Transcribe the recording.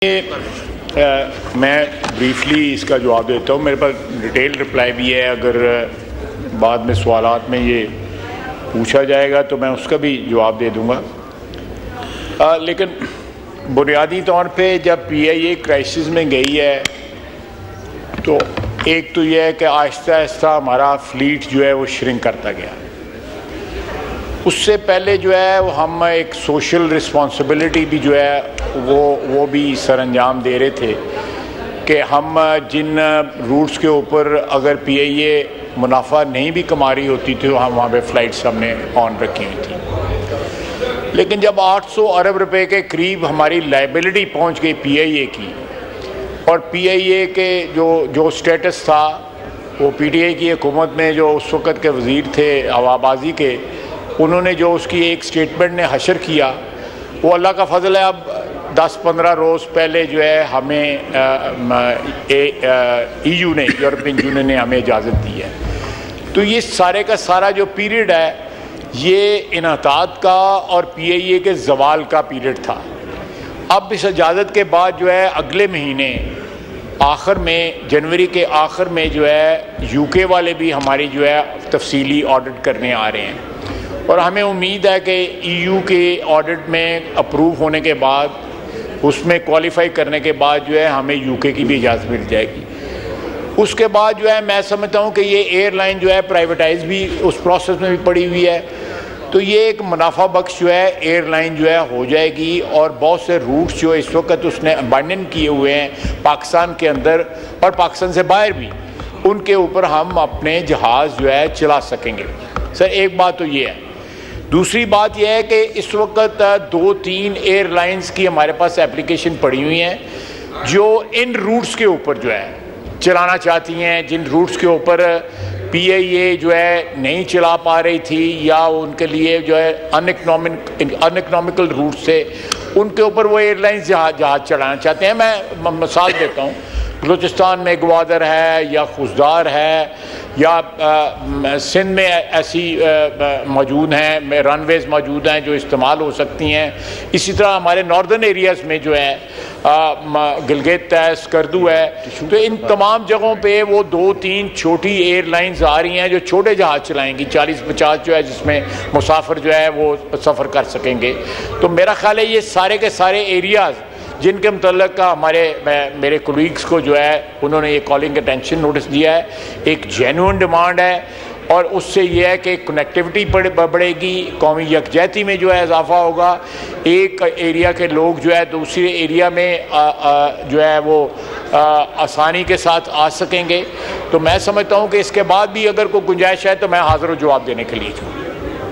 میں بریفلی اس کا جواب دیتا ہوں. میرے پاس ڈیٹیل رپلائی بھی ہے. اگر بعد میں سوالات میں یہ پوچھا جائے گا تو میں اس کا بھی جواب دے دوں گا. لیکن بنیادی طور پہ جب پی آئی اے کرائسس میں گئی ہے تو ایک تو یہ ہے کہ آہستہ آہستہ ہمارا فلیٹ جو ہے وہ شرنک کرتا گیا. اس سے پہلے جو ہے ہم ایک سوشل رسپانسبلٹی بھی جو ہے وہ بھی سر انجام دے رہے تھے کہ ہم جن روٹس کے اوپر اگر پی آئی اے منافع نہیں بھی کما رہی ہوتی تھی تو ہم وہاں پہ فلائٹس ہم نے آن رکھی ہوئی تھی. لیکن جب 800 ارب روپے کے قریب ہماری لائبلٹی پہنچ گئی پی آئی اے کی، اور پی آئی اے کے جو سٹیٹس تھا وہ پی ٹی آئی کی حکومت میں جو اس وقت کے وزیر تھے ہوابازی کے، انہوں نے جو اس کی ایک سٹیٹمنٹ نے حشر کیا، وہ اللہ کا فضل ہے. اب 10-15 روز پہلے جو ہے ہمیں EU نے، یورپین یونین نے ہمیں اجازت دی ہے. تو یہ سارے کا سارا جو پیریڈ ہے یہ انحطاط کا اور پی آئی اے کے زوال کا پیریڈ تھا. اب اس اجازت کے بعد جو ہے اگلے مہینے آخر میں، جنوری کے آخر میں جو ہے یو کے والے بھی ہماری جو ہے تفصیلی آڈٹ کرنے آ رہے ہیں، اور ہمیں امید ہے کہ EU کے آڈٹ میں اپروو ہونے کے بعد، اس میں کوالیفائی کرنے کے بعد جو ہے ہمیں یو کے کی بھی اجازت مل جائے گی. اس کے بعد جو ہے میں سمجھتا ہوں کہ یہ ایئر لائن جو ہے پرائیویٹائز بھی اس پروسیس میں بھی پڑی ہوئی ہے. تو یہ ایک منافع بخش جو ہے ایئر لائن جو ہے ہو جائے گی، اور بہت سے روٹس جو اس وقت اس نے ابانڈن کیے ہوئے ہیں پاکستان کے اندر اور پاکستان سے باہر بھی، ان کے اوپر ہم اپنے جہاز جو ہے چلا سکیں گے. سر ایک بات تو یہ ہے. دوسری بات یہ ہے کہ اس وقت 2-3 ایئر لائنز کی ہمارے پاس اپلیکیشن پڑی ہوئی ہیں جو ان روٹس کے اوپر جو ہے چلانا چاہتی ہیں، جن روٹس کے اوپر پی آئی اے جو ہے نہیں چلا پا رہی تھی یا ان کے لیے جو ہے ان اکنامیکل روٹس تھے، ان کے اوپر وہ ایئر لائنز جہاز چلانا چاہتے ہیں. میں مثال دیتا ہوں، بلوچستان میں گوادر ہے یا خزدار ہے، یا سندھ میں ایسی موجود ہیں، رن ویز موجود ہیں جو استعمال ہو سکتی ہیں. اسی طرح ہمارے ناردرن ایریاز میں جو ہے گلگت ہے، اسکردو ہے. تو ان تمام جگہوں پہ وہ 2-3 چھوٹی ایئر لائنز آ رہی ہیں جو چھوٹے جہاز چلائیں گی، 40-50 جو ہے، جس میں مسافر جو ہے وہ سفر کر سکیں گے. تو میرا خیال ہے یہ سارے کے سارے ایریاز جن کے متعلق میرے کولیگز کو جو ہے انہوں نے یہ کالنگ اٹینشن نوٹس دیا ہے، ایک جینوئن ڈیمانڈ ہے، اور اس سے یہ ہے کہ کنیکٹیوٹی بڑھے گی، قومی یکجہتی میں جو ہے اضافہ ہوگا، ایک ایریا کے لوگ جو ہے دوسرے ایریا میں جو ہے وہ آسانی کے ساتھ آ سکیں گے. تو میں سمجھتا ہوں کہ اس کے بعد بھی اگر کوئی گنجائش ہے تو میں حاضر و جواب دینے کے لیے ہوں.